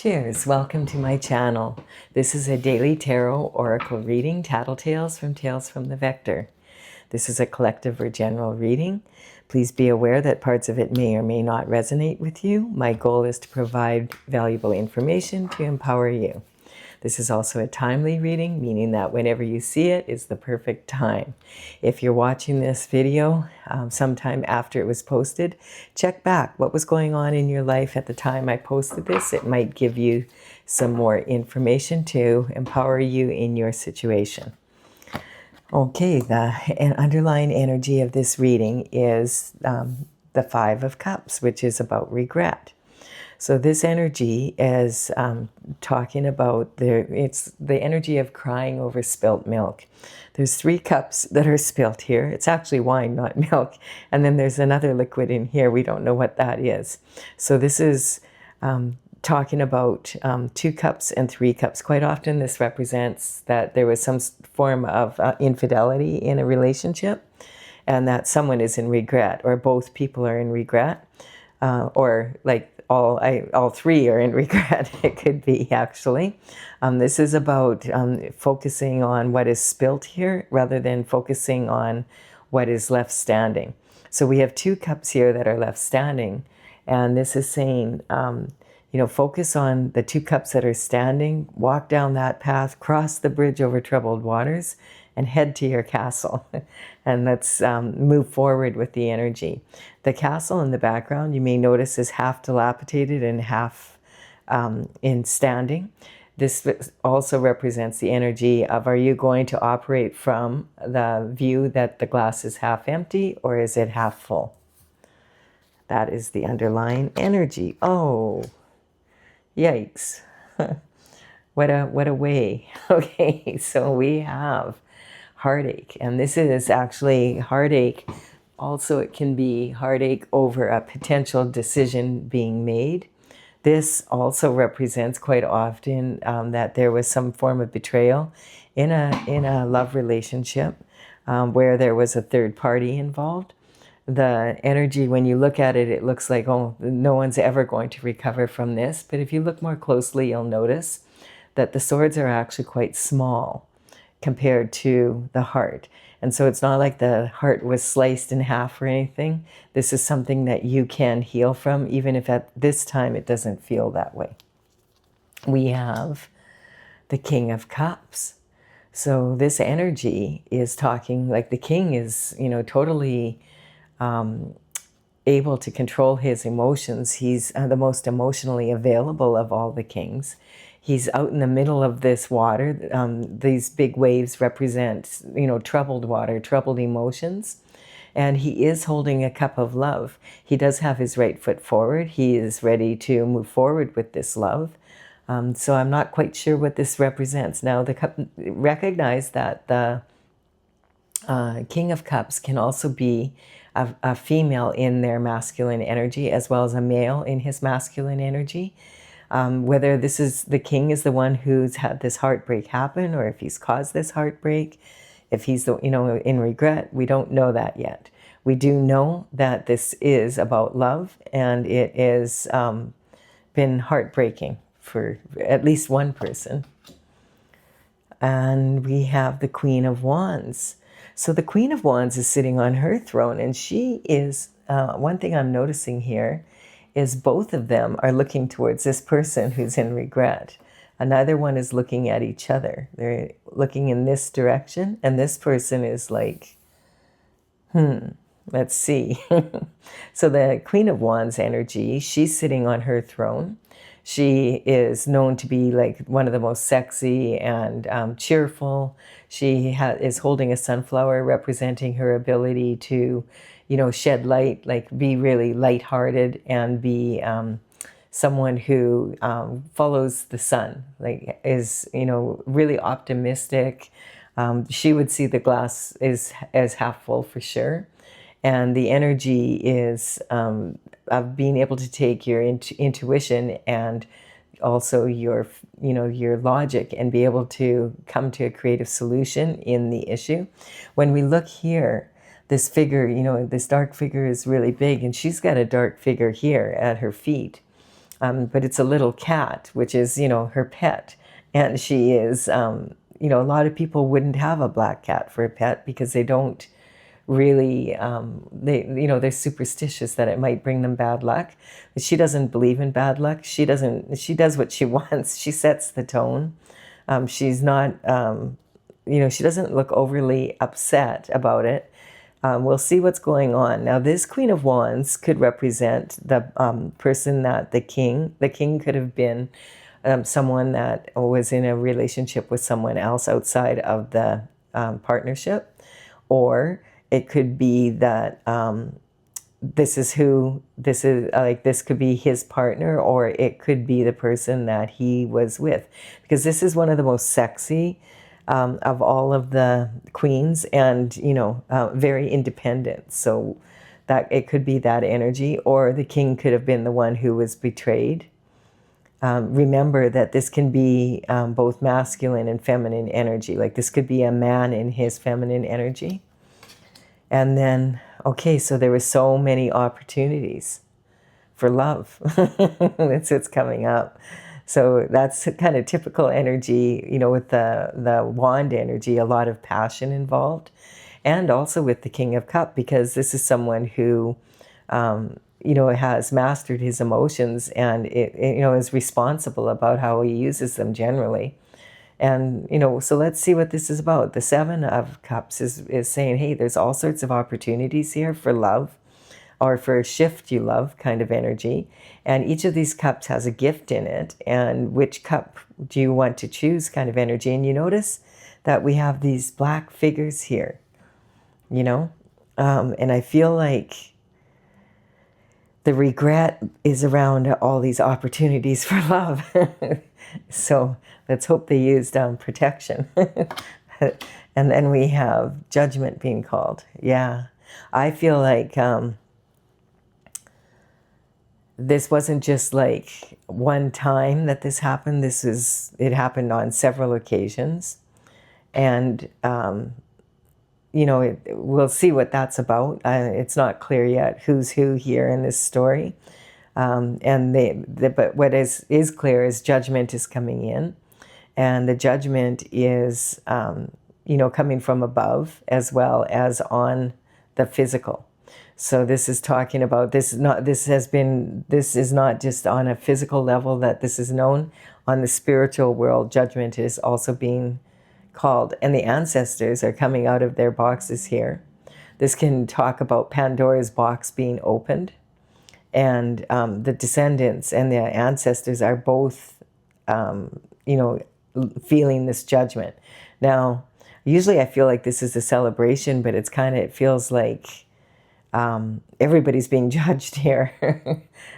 Cheers, welcome to my channel. This is a daily tarot oracle reading, Tattletales from Tales from the Vector. This is a collective or general reading. Please be aware that parts of it may or may not resonate with you. My goal is to provide valuable information to empower you. This is also a timely reading, meaning that whenever you see it is the perfect time. If you're watching this video sometime after it was posted, check back what was going on in your life at the time I posted this. It might give you some more information to empower you in your situation. Okay, the underlying energy of this reading is the Five of Cups, which is about regret. So this energy is talking about it's the energy of crying over spilt milk. There's 3 cups that are spilt here. It's actually wine, not milk. And then there's another liquid in here. We don't know what that is. So this is talking about 2 cups and 3 cups. Quite often this represents that there was some form of infidelity in a relationship and that someone is in regret, or both people are in regret, or like all 3 are in regret. It could be actually. This is about focusing on what is spilt here rather than focusing on what is left standing. So we have 2 cups here that are left standing, and this is saying, focus on the 2 cups that are standing, walk down that path, cross the bridge over troubled waters, and head to your castle. And let's move forward with the energy. The castle in the background, you may notice, is half dilapidated and half in standing. This also represents the energy of, are you going to operate from the view that the glass is half empty, or is it half full? That is the underlying energy. Oh, yikes. What a way. Okay, so we have heartache, and this is actually heartache. Also, it can be heartache over a potential decision being made. This also represents quite often that there was some form of betrayal in a love relationship where there was a third party involved. The energy, when you look at it, it looks like, oh, no one's ever going to recover from this. But if you look more closely, you'll notice that the swords are actually quite small compared to the heart. And so it's not like the heart was sliced in half or anything. This is something that you can heal from, even if at this time it doesn't feel that way. We have the King of Cups. So this energy is talking like the king is, totally able to control his emotions. He's the most emotionally available of all the kings. He's out in the middle of this water. These big waves represent, troubled water, troubled emotions. And he is holding a cup of love. He does have his right foot forward. He is ready to move forward with this love. So I'm not quite sure what this represents. Now, the cup, recognize that the King of Cups can also be a female in their masculine energy, as well as a male in his masculine energy. Whether this is the king is the one who's had this heartbreak happen, or if he's caused this heartbreak, if he's in regret, we don't know that yet. We do know that this is about love, and it is been heartbreaking for at least one person. And we have the Queen of Wands. So the Queen of Wands is sitting on her throne, and she is, one thing I'm noticing here is both of them are looking towards this person who's in regret. Neither one is looking at each other. They're looking in this direction, and this person is like, let's see. So the Queen of Wands energy, she's sitting on her throne. She is known to be like one of the most sexy and cheerful. She is holding a sunflower representing her ability to, shed light, like be really lighthearted and be someone who follows the sun, like is, really optimistic. She would see the glass as half full for sure. And the energy is of being able to take your intuition and also your logic and be able to come to a creative solution in the issue. When we look here, this figure, this dark figure is really big, and she's got a dark figure here at her feet. But it's a little cat, which is, her pet. And she is, a lot of people wouldn't have a black cat for a pet because they don't really, they're superstitious that it might bring them bad luck. But she doesn't believe in bad luck. She does what she wants. She sets the tone. She's not, she doesn't look overly upset about it. We'll see what's going on. Now, this Queen of Wands could represent the person that the king could have been someone that was in a relationship with someone else outside of the partnership. Or it could be that this could be his partner, or it could be the person that he was with. Because this is one of the most sexy of all of the queens, and very independent. So that it could be that energy, or the king could have been the one who was betrayed. Remember that this can be both masculine and feminine energy. Like this could be a man in his feminine energy. And then, okay, so there were so many opportunities for love. That's what's coming up. So that's kind of typical energy, with the wand energy, a lot of passion involved. And also with the King of Cups, because this is someone who, has mastered his emotions and, is responsible about how he uses them generally. And, so let's see what this is about. The Seven of Cups is saying, hey, there's all sorts of opportunities here for love, or for a shift you love kind of energy. And each of these cups has a gift in it. And which cup do you want to choose kind of energy? And you notice that we have these black figures here, and I feel like the regret is around all these opportunities for love. So let's hope they used protection. And then we have judgment being called. Yeah, I feel like this wasn't just like one time that this happened. It happened on several occasions. And, we'll see what that's about. It's not clear yet who's who here in this story. But what is clear is judgment is coming in. And the judgment is, coming from above as well as on the physical. So this is talking about, this is not just on a physical level that this is known. On the spiritual world, judgment is also being called. And the ancestors are coming out of their boxes here. This can talk about Pandora's box being opened. And the descendants and the ancestors are both, feeling this judgment. Now, usually I feel like this is a celebration, but it feels like everybody's being judged here.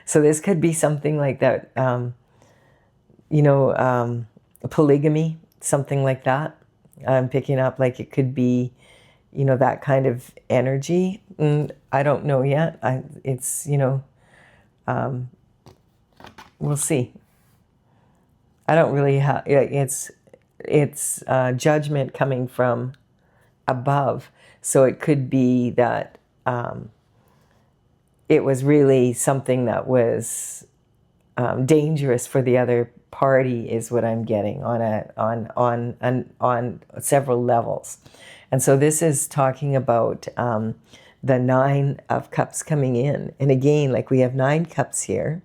So this could be something like that, polygamy, something like that. I'm picking up, like it could be, that kind of energy. I don't know yet. We'll see. I don't really have, it's judgment coming from above. So it could be that it was really something that was dangerous for the other party, is what I'm getting on several levels. And so this is talking about the Nine of Cups coming in. And again, like we have 9 cups here.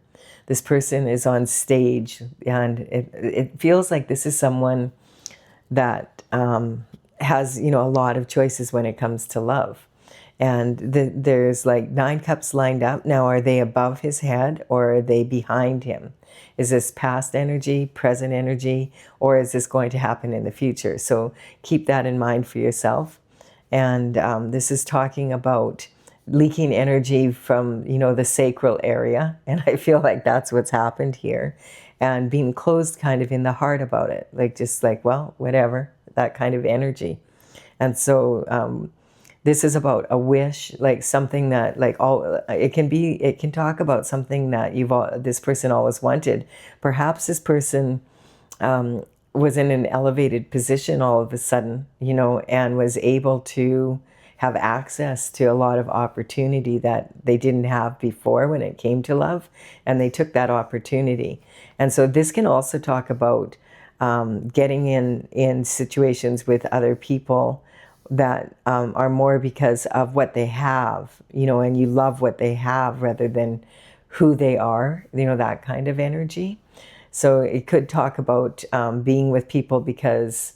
This person is on stage, and it feels like this is someone that has, a lot of choices when it comes to love. And there's like 9 cups lined up. Now, are they above his head, or are they behind him? Is this past energy, present energy, or is this going to happen in the future? So keep that in mind for yourself. And this is talking about leaking energy from, the sacral area. And I feel like that's what's happened here. And being closed kind of in the heart about it. Like, just like, well, whatever, that kind of energy. And so this is about a wish, like something that, like, it can talk about something that this person always wanted. Perhaps this person was in an elevated position all of a sudden, and was able to have access to a lot of opportunity that they didn't have before when it came to love, and they took that opportunity. And so this can also talk about getting in situations with other people that are more because of what they have, and you love what they have rather than who they are, that kind of energy. So it could talk about being with people because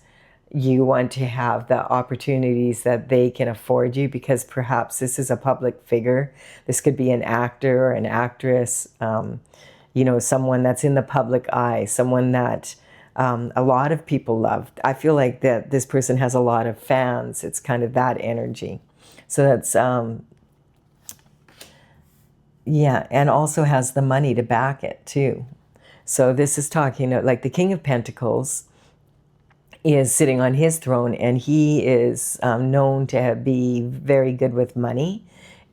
you want to have the opportunities that they can afford you, because perhaps this is a public figure. This could be an actor or an actress, someone that's in the public eye, someone that a lot of people love. I feel like that this person has a lot of fans. It's kind of that energy. So that's, and also has the money to back it too. So this is talking like the King of Pentacles is sitting on his throne, and he is known to be very good with money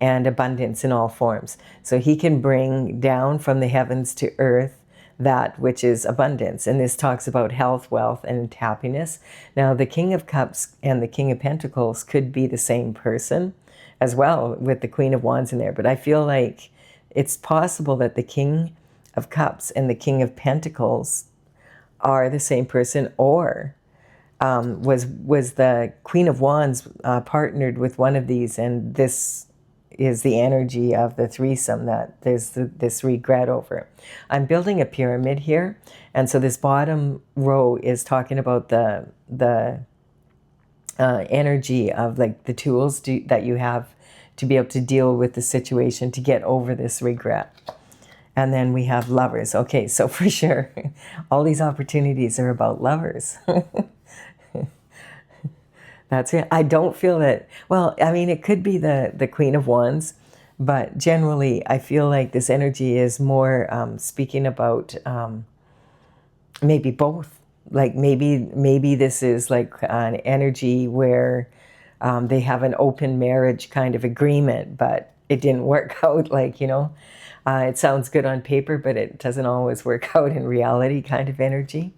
and abundance in all forms. So he can bring down from the heavens to earth that which is abundance. And this talks about health, wealth, and happiness. Now, the King of Cups and the King of Pentacles could be the same person as well, with the Queen of Wands in there. But I feel like it's possible that the King of Cups and the King of Pentacles are the same person, or was the Queen of Wands partnered with one of these, and this is the energy of the threesome that there's this regret over. I'm building a pyramid here, and so this bottom row is talking about the energy of like the tools that you have to be able to deal with the situation, to get over this regret. And then we have lovers. Okay, so for sure, all these opportunities are about lovers. That's it. I don't feel that, well, I mean, it could be the Queen of Wands, but generally I feel like this energy is more speaking about maybe both. Like maybe this is like an energy where they have an open marriage kind of agreement, but it didn't work out. Like, it sounds good on paper, but it doesn't always work out in reality kind of energy.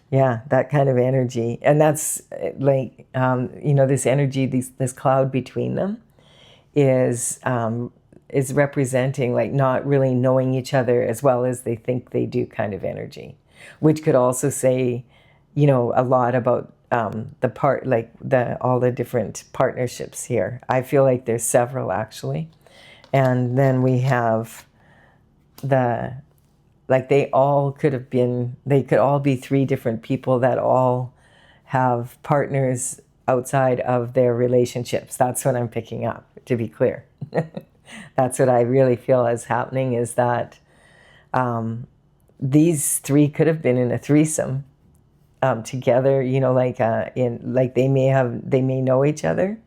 Yeah, that kind of energy. And that's like, this energy, this cloud between them is representing like not really knowing each other as well as they think they do kind of energy, which could also say, a lot about all the different partnerships here. I feel like there's several actually. And then we have they could all be three different people that all have partners outside of their relationships. That's what I'm picking up, to be clear. That's what I really feel is happening, is that these three could have been in a threesome together, they may know each other.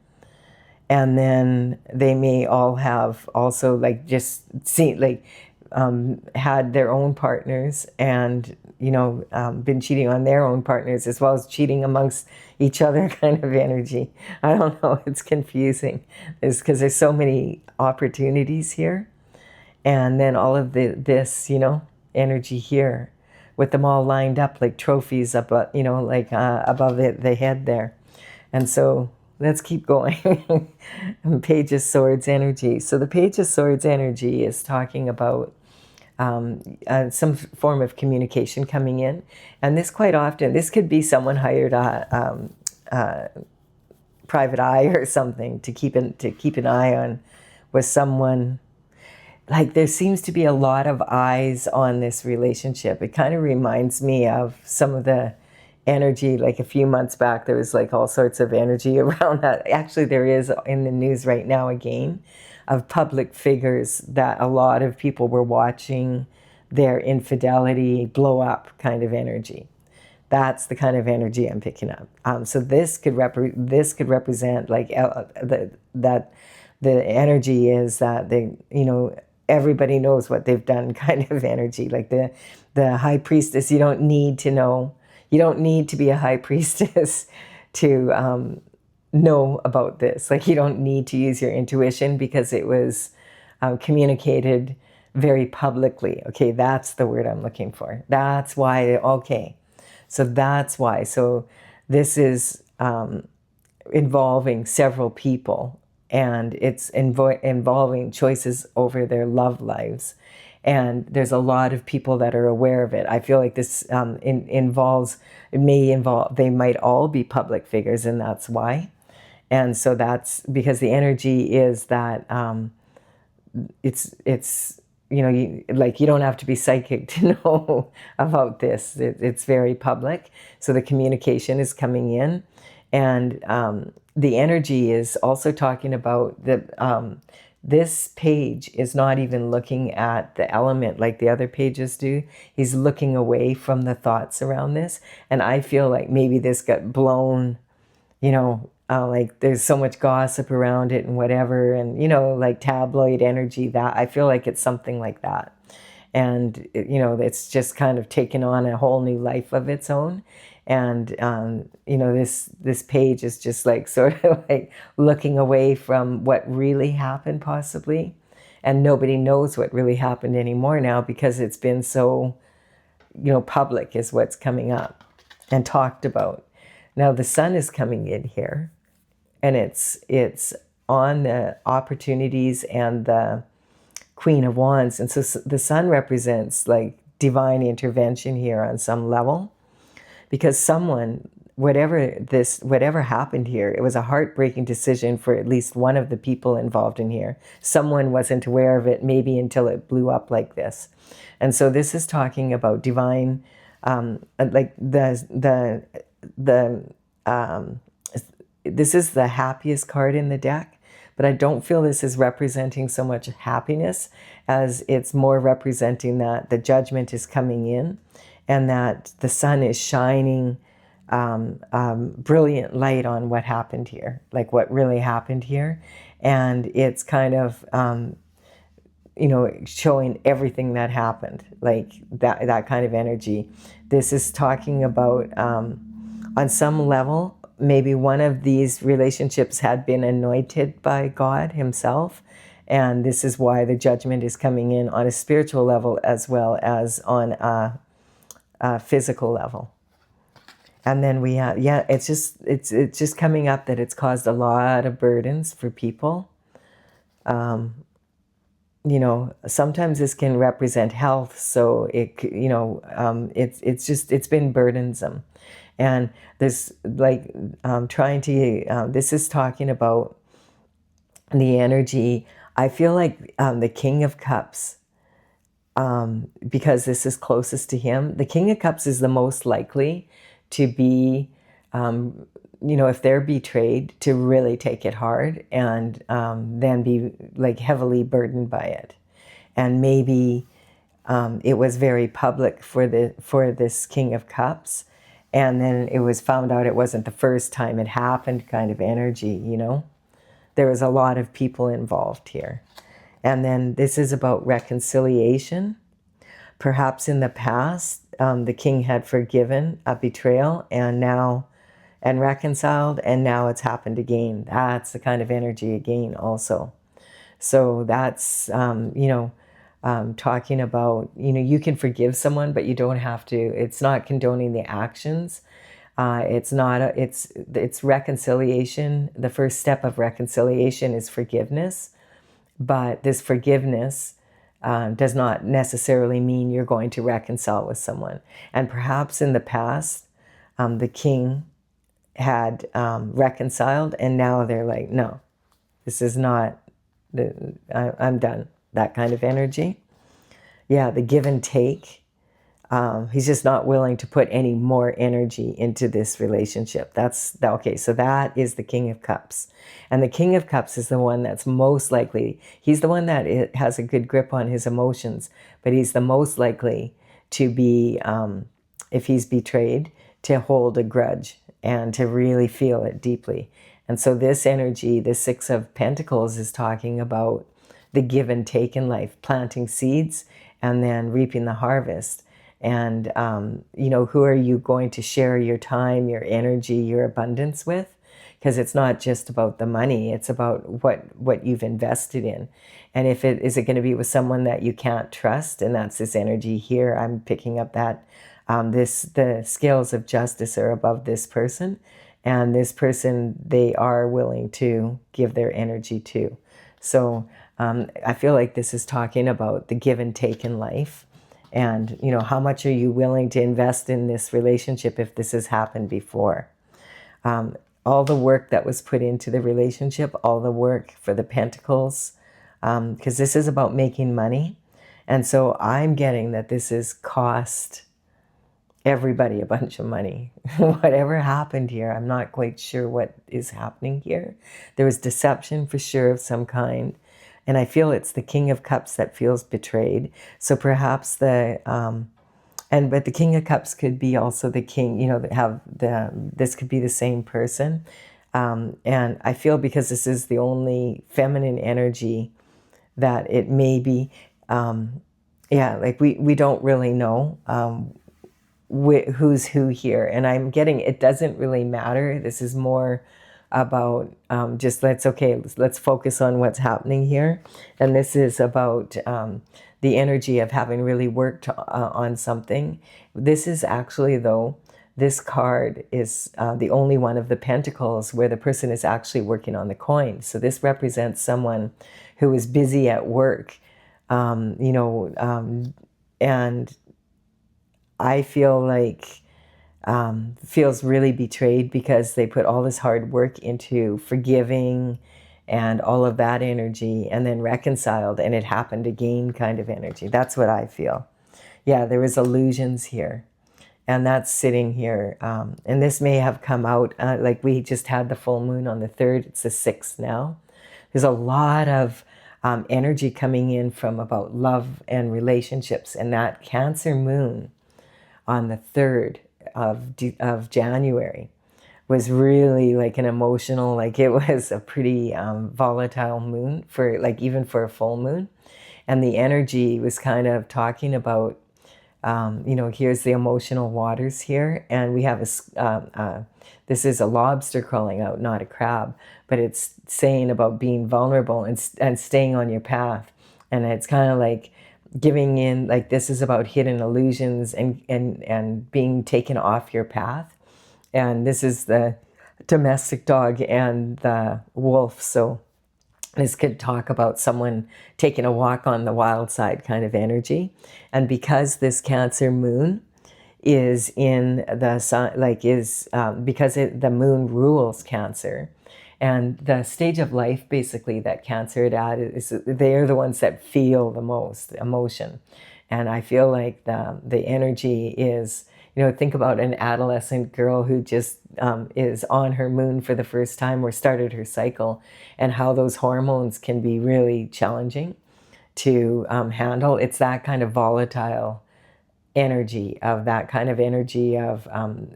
And then they may all have also had their own partners and, been cheating on their own partners as well as cheating amongst each other kind of energy. I don't know. It's confusing. It's because there's so many opportunities here. And then all of this, energy here with them all lined up like trophies up, above the head there. And so let's keep going. Page of Swords energy. So the Page of Swords energy is talking about some form of communication coming in. And this quite often, this could be someone hired a private eye or something to keep an eye on with someone. Like there seems to be a lot of eyes on this relationship. It kind of reminds me of some of the energy, like a few months back, there was like all sorts of energy around that. Actually, there is in the news right now again of public figures that a lot of people were watching their infidelity blow up kind of energy. That's the kind of energy I'm picking up. So this could represent like that the energy is that everybody knows what they've done kind of energy. Like the high priestess, you don't need to know. You don't need to be a high priestess to know about this. Like you don't need to use your intuition because it was communicated very publicly. Okay, that's the word I'm looking for. That's why, okay. So that's why. So this is involving several people and it's involving choices over their love lives. And there's a lot of people that are aware of it. I feel like this they might all be public figures, and that's why. And so that's because the energy is that it's you don't have to be psychic to know about this. It's very public, so the communication is coming in, and the energy is also talking about the this page is not even looking at the element like the other pages do. He's looking away from the thoughts around this, and I feel like maybe this got blown, like there's so much gossip around it and whatever, and like tabloid energy, that I feel like it's something like that. And it's just kind of taken on a whole new life of its own. And this page is just like sort of like looking away from what really happened possibly, and nobody knows what really happened anymore now because it's been so public is what's coming up and talked about. Now the sun is coming in here, and it's on the opportunities and the Queen of Wands. And so the sun represents like divine intervention here on some level, because someone, whatever happened here, it was a heartbreaking decision for at least one of the people involved in here. Someone wasn't aware of it maybe until it blew up like this. And so this is talking about divine, like this is the happiest card in the deck, but I don't feel this is representing so much happiness as it's more representing that the judgment is coming in, and that the sun is shining brilliant light on what happened here, like what really happened here. And it's kind of, showing everything that happened, like that kind of energy. This is talking about, on some level, maybe one of these relationships had been anointed by God himself. And this is why the judgment is coming in on a spiritual level as well as on a physical level. And then we have, it's just coming up that it's caused a lot of burdens for people. Sometimes this can represent health. So it's been burdensome. And this, like, this is talking about the energy. I feel like the King of Cups, because this is closest to him, the King of Cups is the most likely to be, if they're betrayed, to really take it hard and then be like heavily burdened by it. And maybe it was very public for this King of Cups. And then it was found out it wasn't the first time it happened kind of energy, There was a lot of people involved here. And then this is about reconciliation. Perhaps in the past, the king had forgiven a betrayal and reconciled, and now it's happened again. That's the kind of energy again also. So that's, talking about, you can forgive someone, but you don't have to. It's not condoning the actions. It's reconciliation. The first step of reconciliation is forgiveness, but this forgiveness does not necessarily mean you're going to reconcile with someone. And perhaps in the past, the king had reconciled, and now they're like, no, this is not, I'm done. That kind of energy. Yeah, the give and take. He's just not willing to put any more energy into this relationship. Okay, so that is the King of Cups. And the King of Cups is the one that's most likely, he's the one that has a good grip on his emotions, but he's the most likely to be, if he's betrayed, to hold a grudge and to really feel it deeply. And so this energy, the Six of Pentacles, is talking about the give and take in life, planting seeds and then reaping the harvest. And, who are you going to share your time, your energy, your abundance with? Because it's not just about the money, it's about what you've invested in. And is it going to be with someone that you can't trust? And that's this energy here. I'm picking up that the scales of justice are above this person. And this person, they are willing to give their energy to. So I feel like this is talking about the give and take in life. And, you know, how much are you willing to invest in this relationship if this has happened before? All the work that was put into the relationship, all the work for the pentacles, because this is about making money. And so I'm getting that this is cost everybody a bunch of money. Whatever happened here, I'm not quite sure what is happening here. There was deception for sure of some kind. And I feel it's the King of Cups that feels betrayed. So perhaps but the King of Cups could be also the king, you know, this could be the same person. And I feel because this is the only feminine energy that it may be, like we don't really know who's who here. And I'm getting, it doesn't really matter. This is more about just let's focus on what's happening here. And this is about the energy of having really worked on something. This is actually, though, this card is the only one of the pentacles where the person is actually working on the coin. So this represents someone who is busy at work, and I feel like feels really betrayed because they put all this hard work into forgiving and all of that energy and then reconciled and it happened again kind of energy. That's what I feel. Yeah, there was illusions here. And that's sitting here. And this may have come out, like we just had the full moon on the 3rd. It's the 6th now. There's a lot of energy coming in from about love and relationships. And that Cancer moon on the 3rd of January was really like an emotional, like it was a pretty volatile moon for like even for a full moon. And the energy was kind of talking about, here's the emotional waters here. And we have this is a lobster crawling out, not a crab, but it's saying about being vulnerable and staying on your path. And it's kind of like giving in, like this is about hidden illusions and being taken off your path. And this is the domestic dog and the wolf. So this could talk about someone taking a walk on the wild side kind of energy. And because this Cancer moon is in the sun, the moon rules Cancer, and the stage of life basically that Cancer is they're the ones that feel the most emotion. And I feel like the energy is, think about an adolescent girl who just is on her moon for the first time or started her cycle, and how those hormones can be really challenging to handle. It's that kind of volatile energy of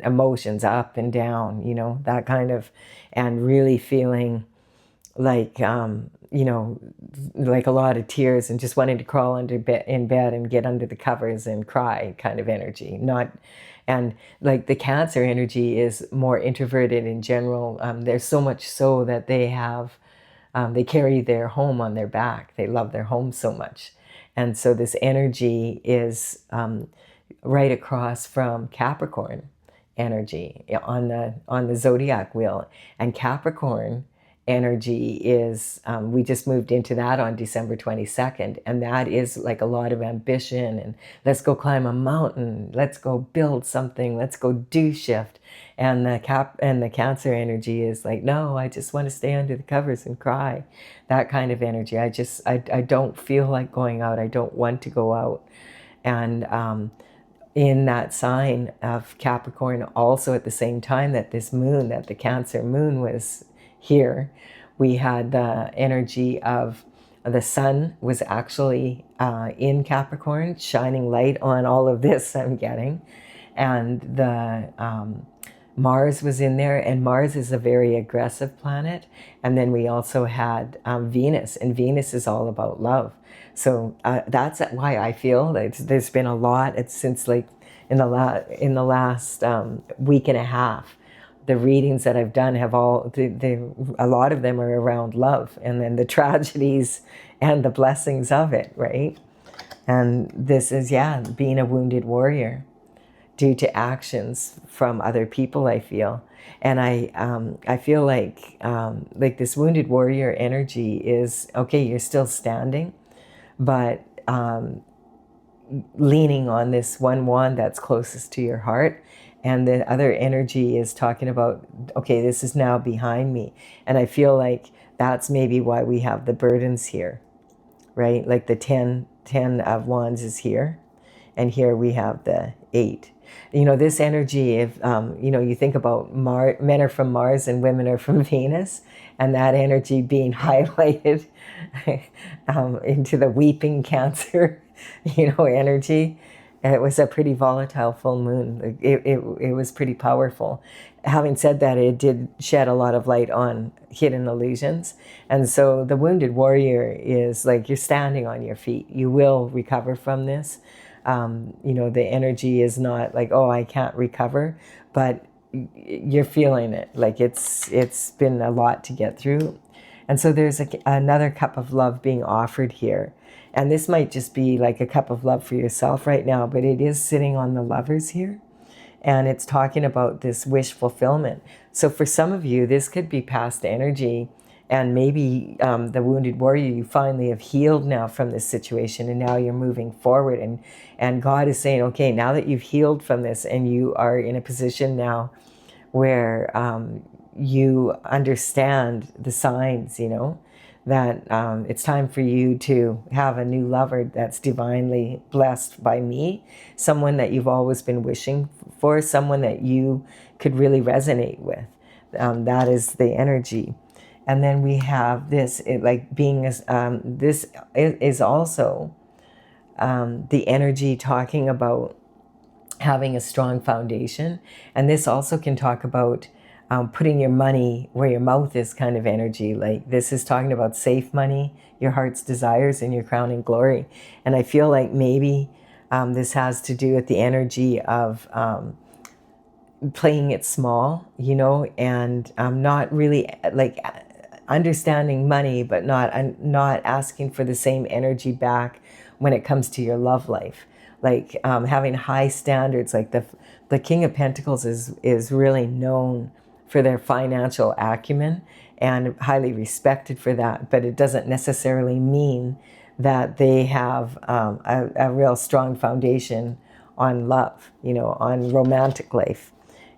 emotions up and down, that kind of, and really feeling like, like a lot of tears and just wanting to crawl in bed and get under the covers and cry kind of energy. And like the Cancer energy is more introverted in general. There's so much so that they carry their home on their back. They love their home so much. And so this energy is right across from Capricorn energy on the zodiac wheel. And Capricorn energy is, we just moved into that on December 22nd. And that is like a lot of ambition and let's go climb a mountain. Let's go build something. Let's go do shift. And the Cancer energy is like, no, I just want to stay under the covers and cry. That kind of energy. I don't feel like going out. I don't want to go out. And in that sign of Capricorn, also at the same time that the Cancer moon was here, we had the energy of the sun was actually in Capricorn, shining light on all of this I'm getting. And the Mars was in there, and Mars is a very aggressive planet. And then we also had Venus, and Venus is all about love. So that's why I feel that there's been a lot. It's since like in the last week and a half, the readings that I've done have a lot of them are around love, and then the tragedies and the blessings of it, right? And this is, being a wounded warrior. due to actions from other people, I feel. And I feel like this wounded warrior energy is, okay, you're still standing, but leaning on this one wand that's closest to your heart. And the other energy is talking about, okay, this is now behind me. And I feel like that's maybe why we have the burdens here, right? Like the 10 of wands is here. And here we have the 8. You know, this energy, if, you know, you think about men are from Mars and women are from Venus, and that energy being highlighted into the weeping Cancer, you know, energy. And it was a pretty volatile full moon. It was pretty powerful. Having said that, it did shed a lot of light on hidden illusions. And so the wounded warrior is like, you're standing on your feet. You will recover from this. You know, the energy is not like, oh, I can't recover, but you're feeling it. Like it's been a lot to get through. And so there's another cup of love being offered here. And this might just be like a cup of love for yourself right now, but it is sitting on the lovers here. And it's talking about this wish fulfillment. So for some of you, this could be past energy. And maybe the wounded warrior, you finally have healed now from this situation, and now you're moving forward. And God is saying, okay, now that you've healed from this and you are in a position now where you understand the signs, you know, that it's time for you to have a new lover that's divinely blessed by me, someone that you've always been wishing for, someone that you could really resonate with. That is the energy. And then we have this, like being, this is also the energy talking about having a strong foundation. And this also can talk about putting your money where your mouth is kind of energy. Like this is talking about safe money, your heart's desires, and your crowning glory. And I feel like maybe this has to do with the energy of playing it small, you know, and not really like understanding money, but not asking for the same energy back when it comes to your love life. Like having high standards. Like the King of Pentacles is really known for their financial acumen and highly respected for that. But it doesn't necessarily mean that they have a real strong foundation on love, you know, on romantic life.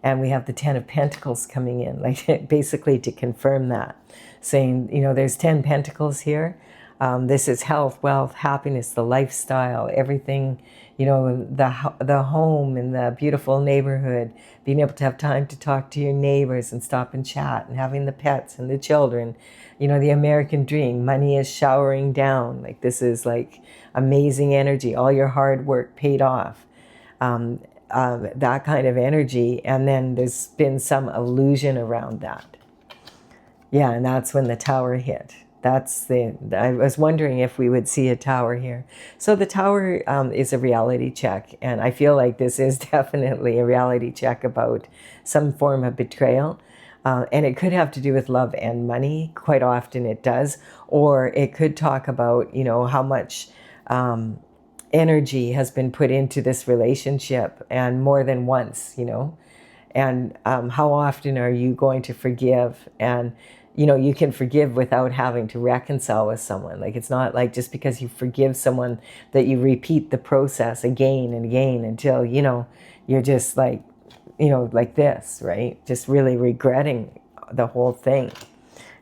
And we have the 10 of Pentacles coming in, like basically to confirm that, saying, you know, there's 10 Pentacles here. This is health, wealth, happiness, the lifestyle, everything, you know, the home and the beautiful neighborhood, being able to have time to talk to your neighbors and stop and chat, and having the pets and the children, you know, the American dream. Money is showering down. Like this is like amazing energy. All your hard work paid off. That kind of energy. And then there's been some illusion around that. Yeah, and that's when the Tower hit. I was wondering if we would see a Tower here. So the Tower is a reality check. And I feel like this is definitely a reality check about some form of betrayal. And it could have to do with love and money. Quite often it does. Or it could talk about, you know, how much energy has been put into this relationship, and more than once, you know. And how often are you going to forgive? And you know, you can forgive without having to reconcile with someone. Like it's not like just because you forgive someone that you repeat the process again and again until, you know, you're just like, you know, like this, right? Just really regretting the whole thing.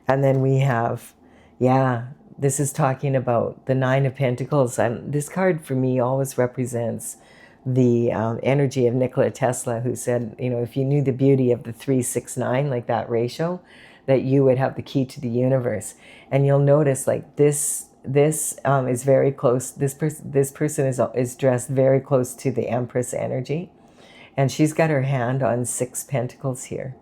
And then we have, yeah, this is talking about the 9 of Pentacles. This card for me always represents the energy of Nikola Tesla, who said, you know, if you knew the beauty of the 369, like that ratio, that you would have the key to the universe. And you'll notice like this is very close. This person is dressed very close to the Empress energy. And she's got her hand on 6 Pentacles here.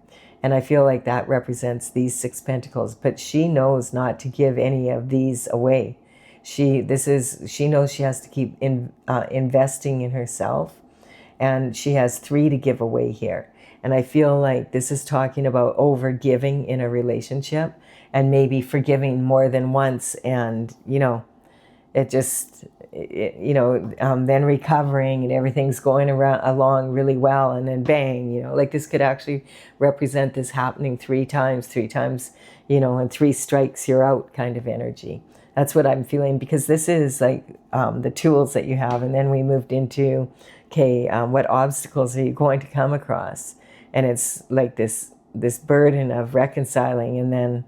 And I feel like that represents these 6 Pentacles. But she knows not to give any of these away. She knows she has to keep investing in herself. And she has 3 to give away here. And I feel like this is talking about over-giving in a relationship and maybe forgiving more than once. And, you know, it just, then recovering and everything's going along really well, and then bang, like this could actually represent this happening three times, and three strikes, you're out kind of energy. That's what I'm feeling, because this is like the tools that you have. And then we moved into, okay, what obstacles are you going to come across? And it's like this burden of reconciling, and then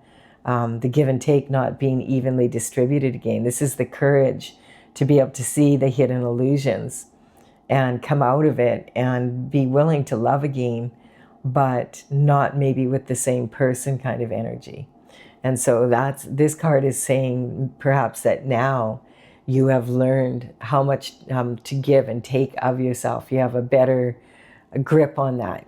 the give and take not being evenly distributed again. This is the courage to be able to see the hidden illusions and come out of it and be willing to love again, but not maybe with the same person kind of energy. And so this card is saying perhaps that now you have learned how much to give and take of yourself. You have a better grip on that,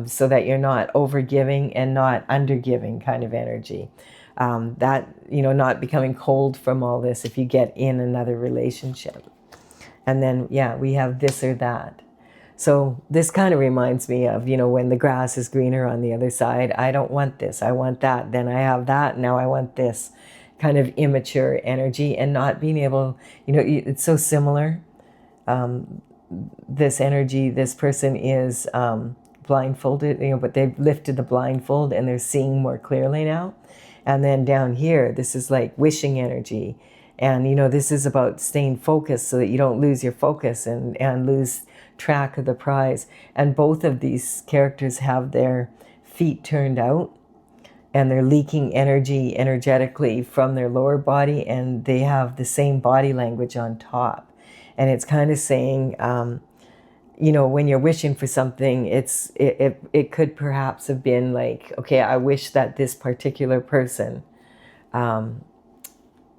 so that you're not overgiving and not undergiving kind of energy. Not becoming cold from all this if you get in another relationship. And then, we have this or that. So this kind of reminds me of, when the grass is greener on the other side. I don't want this, I want that. Then I have that, now I want this. Kind of immature energy, and not being able, it's so similar. This energy, this person is blindfolded, but they've lifted the blindfold and they're seeing more clearly now. And then down here, this is like wishing energy. And, this is about staying focused so that you don't lose your focus and lose track of the prize. And both of these characters have their feet turned out, and they're leaking energy energetically from their lower body, and they have the same body language on top. And it's kind of saying, when you're wishing for something, it could perhaps have been like, okay, I wish that this particular person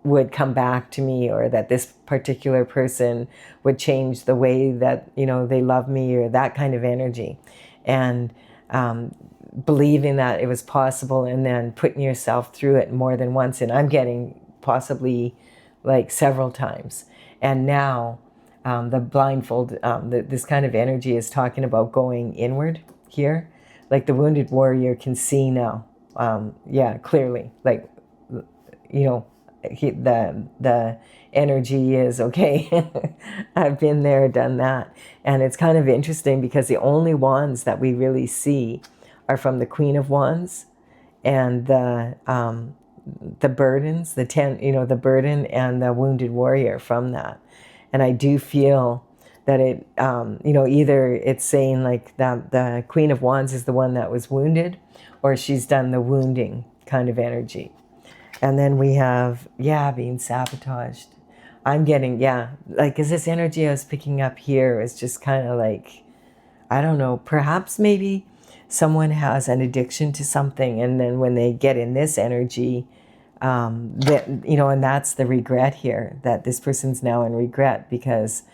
would come back to me, or that this particular person would change the way that, they love me, or that kind of energy. And believing that it was possible, and then putting yourself through it more than once. And I'm getting possibly like several times. And now the blindfold, this kind of energy is talking about going inward here. Like the wounded warrior can see now, clearly. Like, the energy is, okay, I've been there, done that. And it's kind of interesting, because the only wands that we really see are from the Queen of Wands and the burdens, the burden and the wounded warrior from that. And I do feel that it, either it's saying like that the Queen of Wands is the one that was wounded, or she's done the wounding kind of energy. And then we have, being sabotaged. I'm getting, is this energy I was picking up here is just kind of like, I don't know, perhaps maybe someone has an addiction to something, and then when they get in this energy, and that's the regret here, that this person's now in regret, because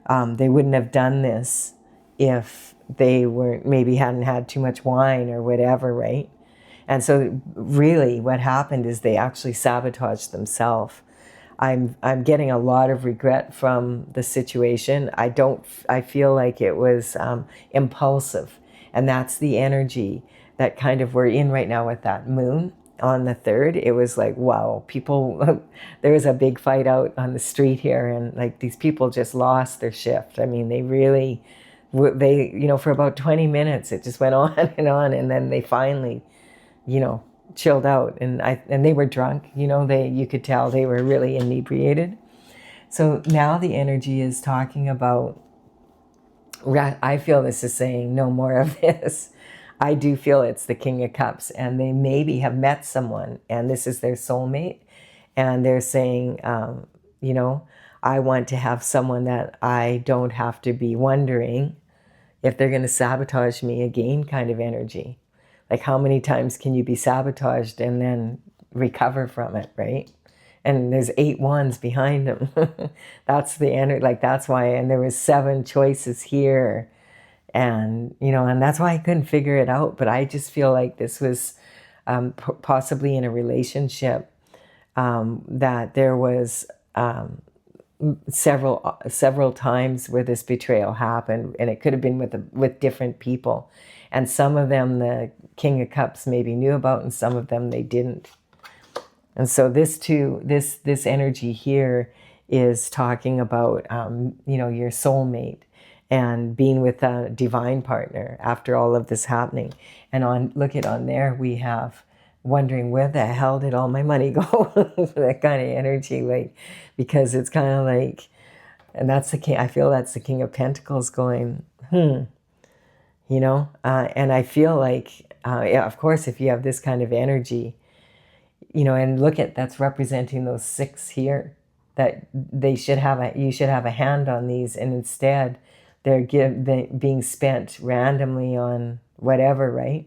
they wouldn't have done this if they hadn't had too much wine or whatever, right? And so really what happened is they actually sabotaged themselves. I'm getting a lot of regret from the situation. I feel like it was impulsive. And that's the energy that kind of we're in right now with that moon on the 3rd. It was like, wow, people, there was a big fight out on the street here, and like these people just lost their shift. I mean, for about 20 minutes, it just went on, and then they finally, chilled out, and they were drunk, you could tell they were really inebriated. So now the energy is talking about, I feel this is saying no more of this. I do feel it's the King of Cups, and they maybe have met someone, and this is their soulmate, and they're saying, I want to have someone that I don't have to be wondering if they're going to sabotage me again kind of energy. Like, how many times can you be sabotaged and then recover from it, right? And there's 8 wands behind them. That's the energy. Like, that's why. And there was 7 choices here, and and that's why I couldn't figure it out. But I just feel like this was possibly in a relationship that there was several times where this betrayal happened, and it could have been with different people. And some of them the King of Cups maybe knew about, and some of them they didn't. And so this energy here is talking about, your soulmate and being with a divine partner after all of this happening. And on there, we have wondering where the hell did all my money go? That kind of energy, like, because it's kind of like, and that's the king. I feel that's the King of Pentacles going, and I feel like, yeah, of course, if you have this kind of energy, and look at, that's representing those 6 here, that you should have a hand on these, and instead they're being spent randomly on whatever, right?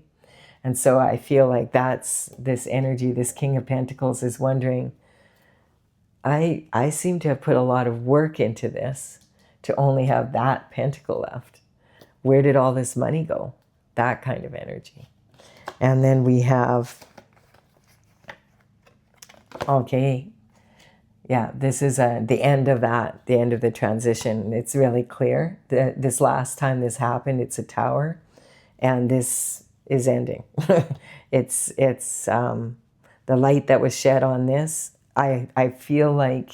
And so I feel like that's this energy. This King of Pentacles is wondering, I seem to have put a lot of work into this to only have that pentacle left. Where did all this money go? That kind of energy. And then we have, okay, yeah, this is the end of that, the end of the transition. It's really clear that this last time this happened, it's a tower, and this is ending. It's the light that was shed on this. I feel like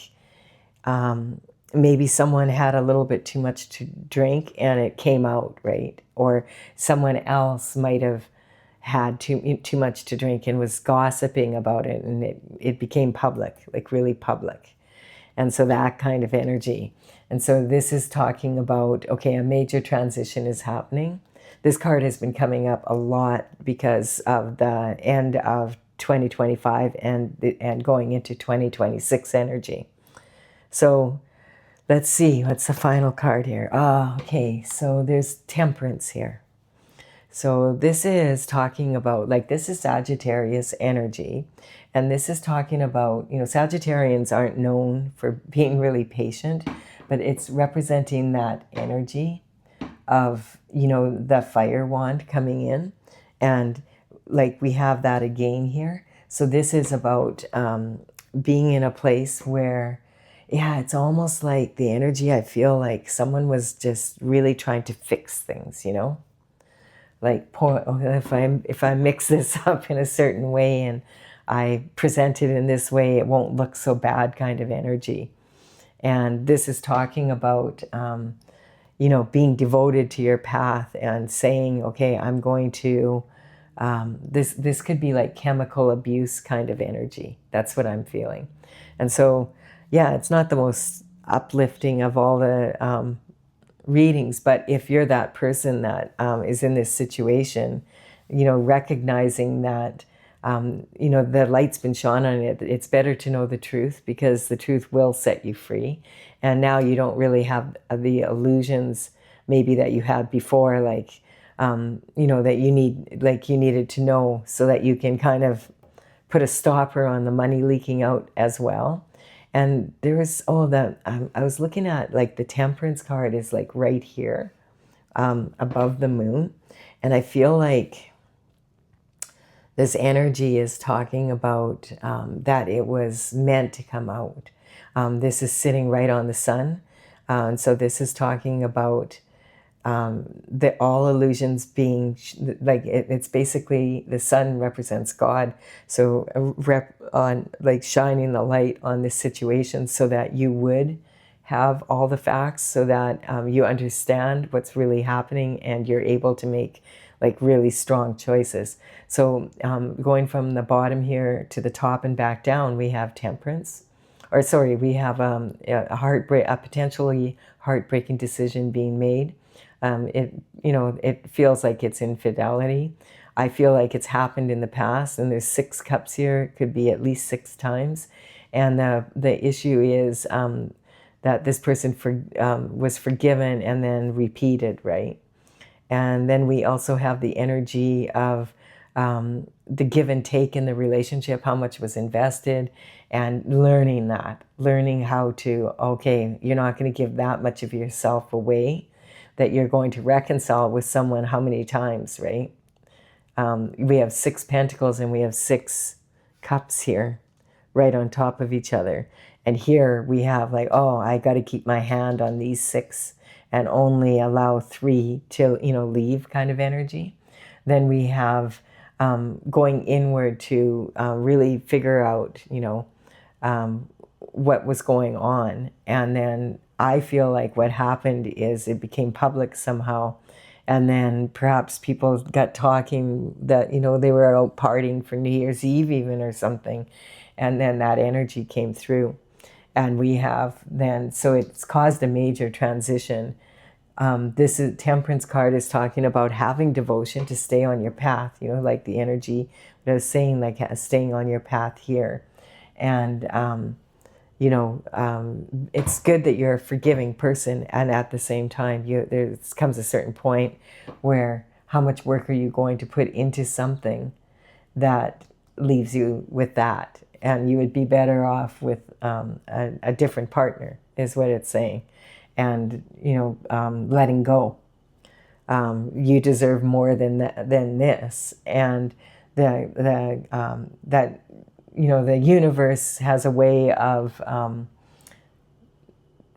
maybe someone had a little bit too much to drink and it came out, right? Or someone else might have had too much to drink and was gossiping about it, and it became public, like really public. And so that kind of energy. And so this is talking about, okay, a major transition is happening. This card has been coming up a lot because of the end of 2025 and going into 2026 energy. So let's see, what's the final card here? Okay, so there's Temperance here. So this is talking about, like, this is Sagittarius energy. And this is talking about, Sagittarians aren't known for being really patient, but it's representing that energy of, the fire wand coming in. And like we have that again here. So this is about being in a place where, yeah, it's almost like the energy, I feel like someone was just really trying to fix things, like, if I mix this up in a certain way and I present it in this way, it won't look so bad kind of energy. And this is talking about, being devoted to your path and saying, okay, I'm going to, this could be like chemical abuse kind of energy. That's what I'm feeling. And so, yeah, it's not the most uplifting of all the readings, but if you're that person that is in this situation, recognizing that, the light's been shone on it, it's better to know the truth because the truth will set you free. And now you don't really have the illusions maybe that you had before, like, that you needed to know so that you can kind of put a stopper on the money leaking out as well. And there was, I was looking at, like, the Temperance card is like right here, above the moon. And I feel like this energy is talking about that it was meant to come out. This is sitting right on the sun. And so this is talking about the all illusions being like it's basically the sun represents God, so like shining the light on this situation so that you would have all the facts, so that you understand what's really happening and you're able to make like really strong choices. So going from the bottom here to the top and back down, we have Temperance, or sorry, we have a potentially heartbreaking decision being made. It feels like it's infidelity. I feel like it's happened in the past, and there's 6 cups here. It could be at least 6 times. And the issue is that this person was forgiven and then repeated, right? And then we also have the energy of the give and take in the relationship, how much was invested, and learning how to, okay, you're not going to give that much of yourself away, that you're going to reconcile with someone how many times, right? We have 6 pentacles and we have 6 cups here right on top of each other. And here we have like, oh, I got to keep my hand on these 6 and only allow 3 to, leave kind of energy. Then we have going inward to really figure out, what was going on. And then I feel like what happened is it became public somehow. And then perhaps people got talking that, they were out partying for New Year's Eve even or something. And then that energy came through. And we have then, so it's caused a major transition. This is, Temperance card is talking about having devotion to stay on your path, like the energy that I was saying, like staying on your path here. And, it's good that you're a forgiving person, and at the same time, there comes a certain point where how much work are you going to put into something that leaves you with that, and you would be better off with a different partner, is what it's saying, and letting go. You deserve more than this, and that the universe has a way of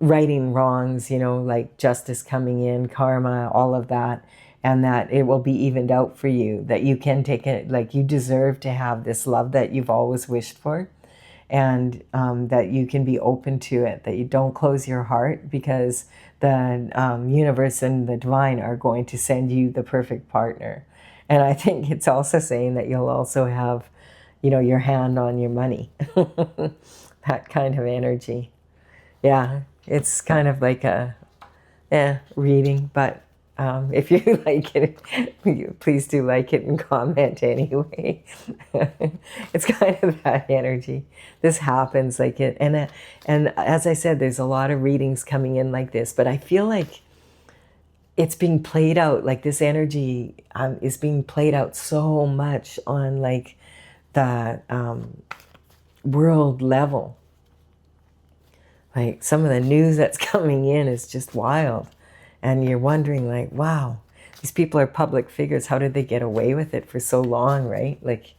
righting wrongs, like justice coming in, karma, all of that, and that it will be evened out for you, that you can take it, like you deserve to have this love that you've always wished for, and that you can be open to it, that you don't close your heart, because the universe and the divine are going to send you the perfect partner. And I think it's also saying that you'll also have your hand on your money. That kind of energy. Yeah, it's kind of like a reading, but if you like it, please do like it and comment anyway. It's kind of that energy. This happens like it, and as I said, there's a lot of readings coming in like this, but I feel like it's being played out, like this energy is being played out so much on like the world level. Like some of the news that's coming in is just wild. And you're wondering like, wow, these people are public figures. How did they get away with it for so long, right? Like,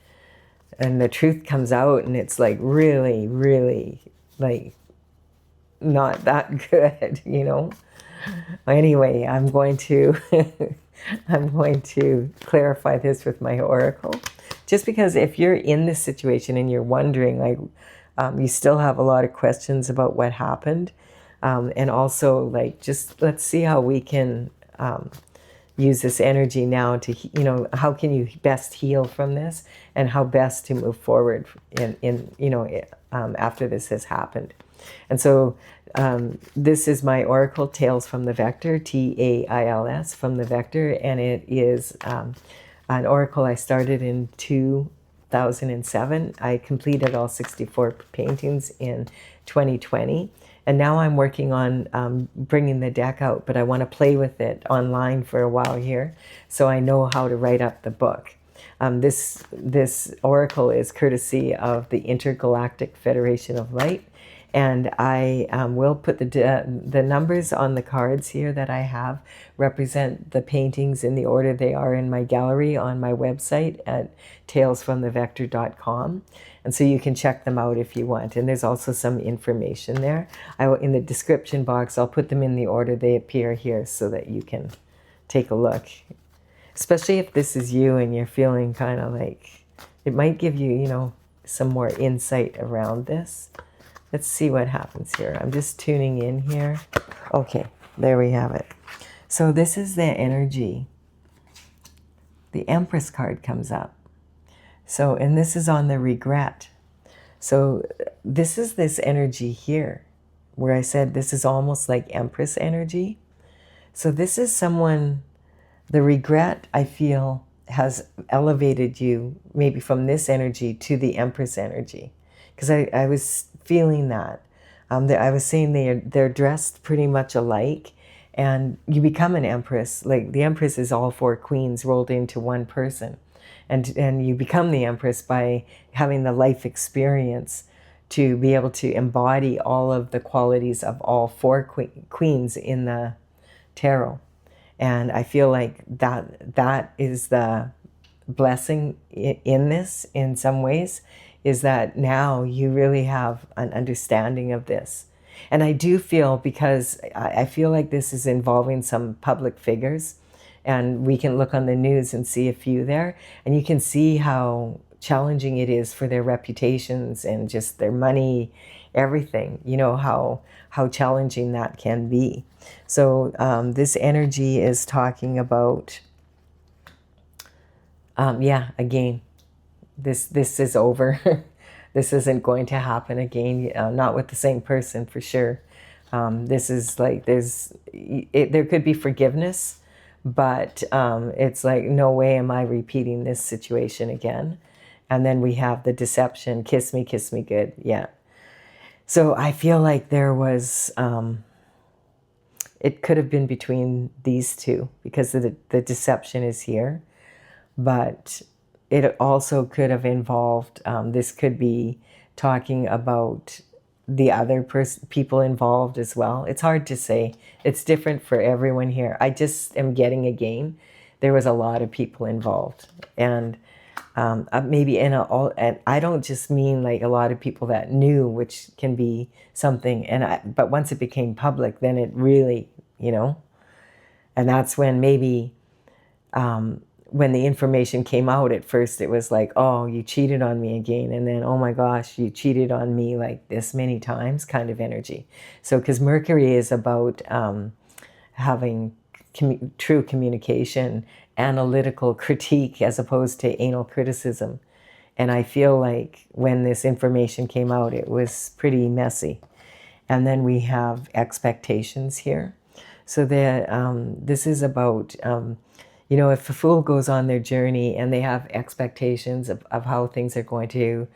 and the truth comes out and it's like really, really like not that good, Anyway, I'm going to clarify this with my oracle. Just because if you're in this situation and you're wondering, like, you still have a lot of questions about what happened, and also, like, just let's see how we can use this energy now to, how can you best heal from this, and how best to move forward after this has happened. And so this is my oracle, Tales from the Vector, Tails from the Vector, and it is an oracle I started in 2007. I completed all 64 paintings in 2020. And now I'm working on bringing the deck out, but I want to play with it online for a while here, so I know how to write up the book. This oracle is courtesy of the Intergalactic Federation of Light, and I will put the numbers on the cards here that I have represent the paintings in the order they are in my gallery on my website at talesfromthevector.com. And so you can check them out if you want. And there's also some information there. In the description box, I'll put them in the order they appear here so that you can take a look. Especially if this is you and you're feeling kind of like, it might give you, some more insight around this. Let's see what happens here. I'm just tuning in here. Okay, there we have it. So this is the energy. The Empress card comes up. So, and this is on the regret. So this is this energy here, where I said this is almost like Empress energy. So this is someone, the regret, I feel, has elevated you maybe from this energy to the Empress energy. Because I was feeling that. I was saying they're dressed pretty much alike, and you become an Empress. Like the Empress is all four queens rolled into one person. And you become the Empress by having the life experience to be able to embody all of the qualities of all four queens in the tarot. And I feel like that is the blessing in this, in some ways, is that now you really have an understanding of this. And I do feel, because I feel like this is involving some public figures, and we can look on the news and see a few there, and you can see how challenging it is for their reputations and just their money everything, you know, how challenging that can be. So this energy is talking about, yeah, again, this is over. This isn't going to happen again, not with the same person for sure. This is like, there could be forgiveness, but it's like, no way am I repeating this situation again. And then we have the deception, kiss me good. Yeah. So I feel like there was, it could have been between these two because the deception is here, but it also could have involved, this could be talking about the other people involved as well. It's hard to say. It's different for everyone here. I just am getting, again, there was a lot of people involved. And maybe and I don't just mean like a lot of people that knew, which can be something, but once it became public, then it really, you know, and that's when maybe when the information came out, at first it was like, oh, you cheated on me again, and then, oh my gosh, you cheated on me like this many times, kind of energy. So because Mercury is about having true communication, analytical critique, as opposed to anal criticism. And I feel like when this information came out, it was pretty messy. And then we have expectations here. So that this is about, you know, if a fool goes on their journey and they have expectations of how things are going to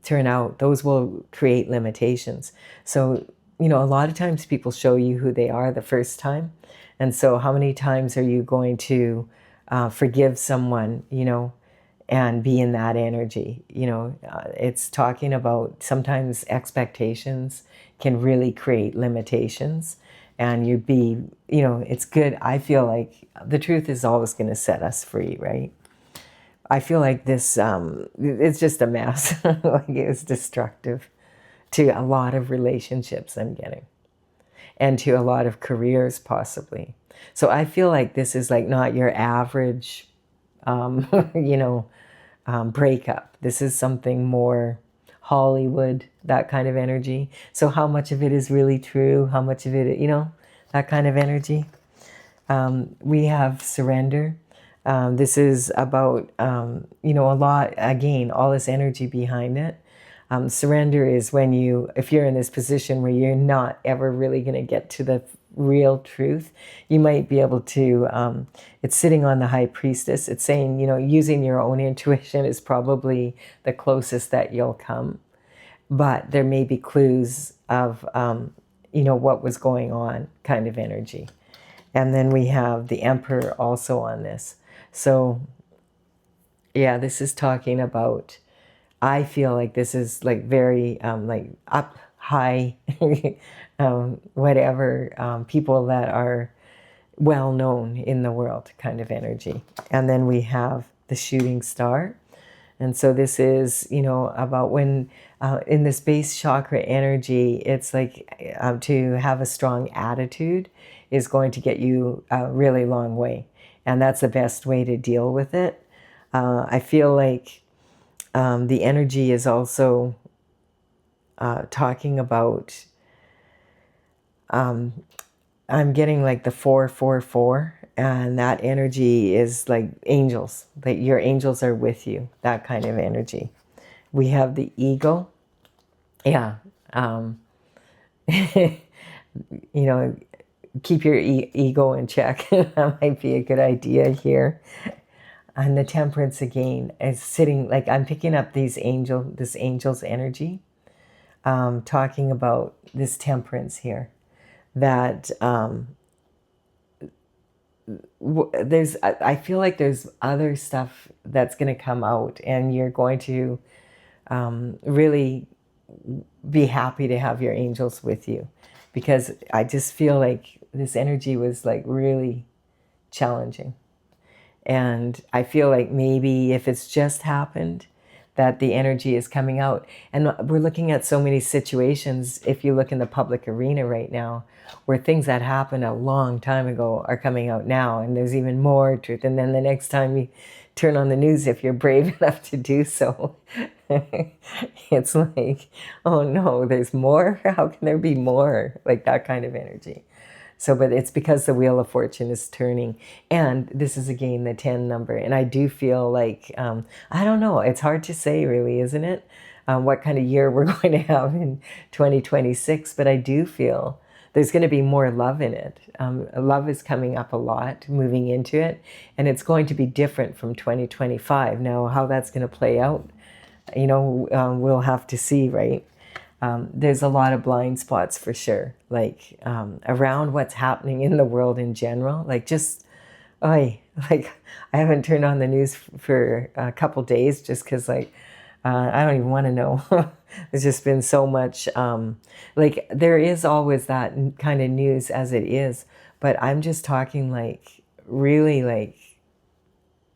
turn out, those will create limitations. So, you know, a lot of times people show you who they are the first time. And so how many times are you going to forgive someone, you know, and be in that energy? You know, it's talking about sometimes expectations can really create limitations. And you'd be, you know, it's good. I feel like the truth is always going to set us free, right? I feel like this, it's just a mess. Like it's destructive to a lot of relationships I'm getting, and to a lot of careers possibly. So I feel like this is like not your average, you know, breakup. This is something more Hollywood, that kind of energy. So how much of it is really true? How much of it, you know, that kind of energy? We have surrender. This is about, you know, a lot, again, all this energy behind it. Surrender is when if you're in this position where you're not ever really going to get to the real truth, you might be able to, it's sitting on the high priestess. It's saying, you know, using your own intuition is probably the closest that you'll come. But there may be clues of, you know, what was going on, kind of energy. And then we have the Emperor also on this. So, yeah, this is talking about, I feel like this is like very like up high, whatever, people that are well known in the world, kind of energy. And then we have the shooting star. And so this is, you know, about when in this base chakra energy, it's like to have a strong attitude is going to get you a really long way. And that's the best way to deal with it. I feel like the energy is also talking about, I'm getting like the 444, and that energy is like angels, that your angels are with you, that kind of energy. We have the eagle. Yeah. You know, keep your ego in check. That might be a good idea here. And the temperance again is sitting, like I'm picking up this angel's energy, talking about this temperance here, that I feel like there's other stuff that's going to come out, and you're going to really be happy to have your angels with you, because I just feel like this energy was like really challenging. And I feel like maybe if it's just happened, that the energy is coming out. And we're looking at so many situations, if you look in the public arena right now, where things that happened a long time ago are coming out now, and there's even more truth. And then the next time you turn on the news if you're brave enough to do so. It's like, oh no, there's more? How can there be more? Like that kind of energy. So, but it's because the Wheel of Fortune is turning. And this is again the 10 number. And I do feel like, I don't know, it's hard to say really, isn't it? What kind of year we're going to have in 2026. But I do feel there's going to be more love in it. Love is coming up a lot, moving into it. And it's going to be different from 2025. Now, how that's going to play out, we'll have to see, right? There's a lot of blind spots for sure, like around what's happening in the world in general. Like I haven't turned on the news for a couple days just because I don't even want to know. There's just been so much, there is always that kind of news as it is, but I'm just talking really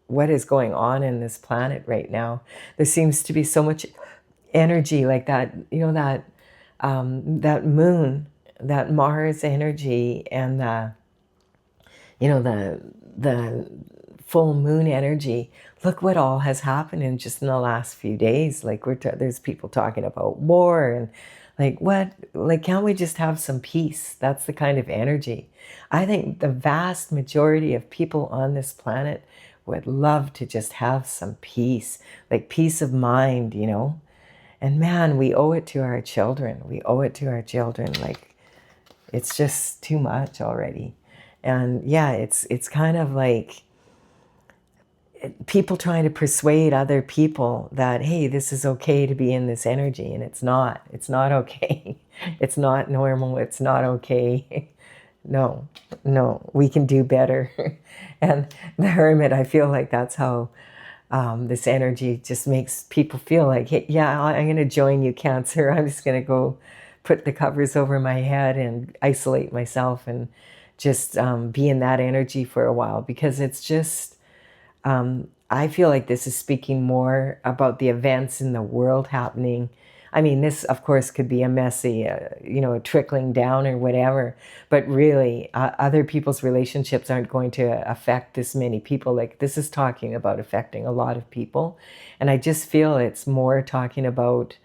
what is going on in this planet right now. There seems to be so much energy like that, that moon, that Mars energy, and the full moon energy. Look what all has happened in just in the last few days. There's people talking about war and can't we just have some peace? That's the kind of energy. I think the vast majority of people on this planet would love to just have some peace, like peace of mind, And man, we owe it to our children. We owe it to our children. It's just too much already. And yeah, it's kind of like people trying to persuade other people that, hey, this is okay to be in this energy. And it's not. It's not okay. It's not normal. It's not okay. No, we can do better. And the Hermit, I feel like that's how this energy just makes people feel like, hey, yeah, I'm going to join you, Cancer. I'm just going to go put the covers over my head and isolate myself and just be in that energy for a while, because it's just, I feel like this is speaking more about the events in the world happening. I mean, this, of course, could be a messy, a trickling down or whatever, but really, other people's relationships aren't going to affect this many people. Like, this is talking about affecting a lot of people. And I just feel it's more talking about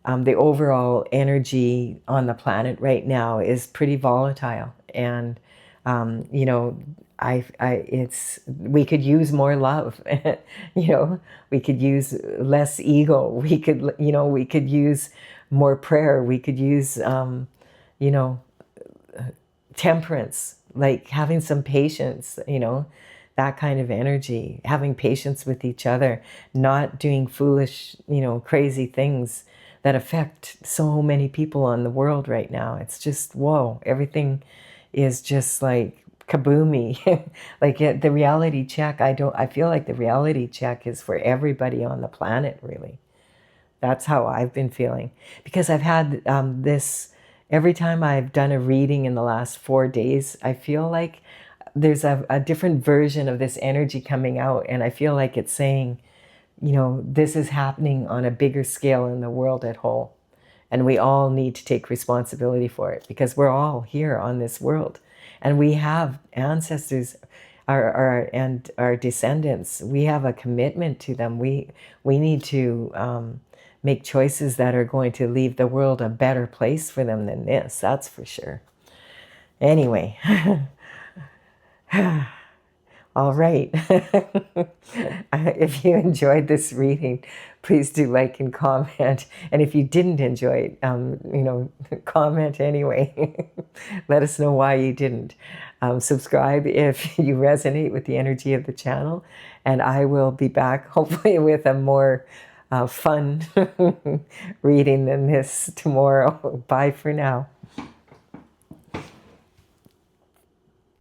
the overall energy on the planet right now is pretty volatile. And, we could use more love. We could use less ego. We could use more prayer. We could use, temperance, like having some patience, that kind of energy, having patience with each other, not doing foolish, crazy things that affect so many people on the world right now. It's just, whoa, everything is just like kaboomy. The reality check, I feel like the reality check is for everybody on the planet, really. That's how I've been feeling, because I've had this, every time I've done a reading in the last 4 days, I feel like there's a different version of this energy coming out, and I feel like it's saying, this is happening on a bigger scale in the world at whole, and we all need to take responsibility for it, because we're all here on this world. And we have ancestors, and our descendants. We have a commitment to them. We need to make choices that are going to leave the world a better place for them than this. That's for sure. Anyway, all right. If you enjoyed this reading, please do like and comment. And if you didn't enjoy it, comment anyway. Let us know why you didn't. Subscribe if you resonate with the energy of the channel. And I will be back hopefully with a more fun reading than this tomorrow. Bye for now.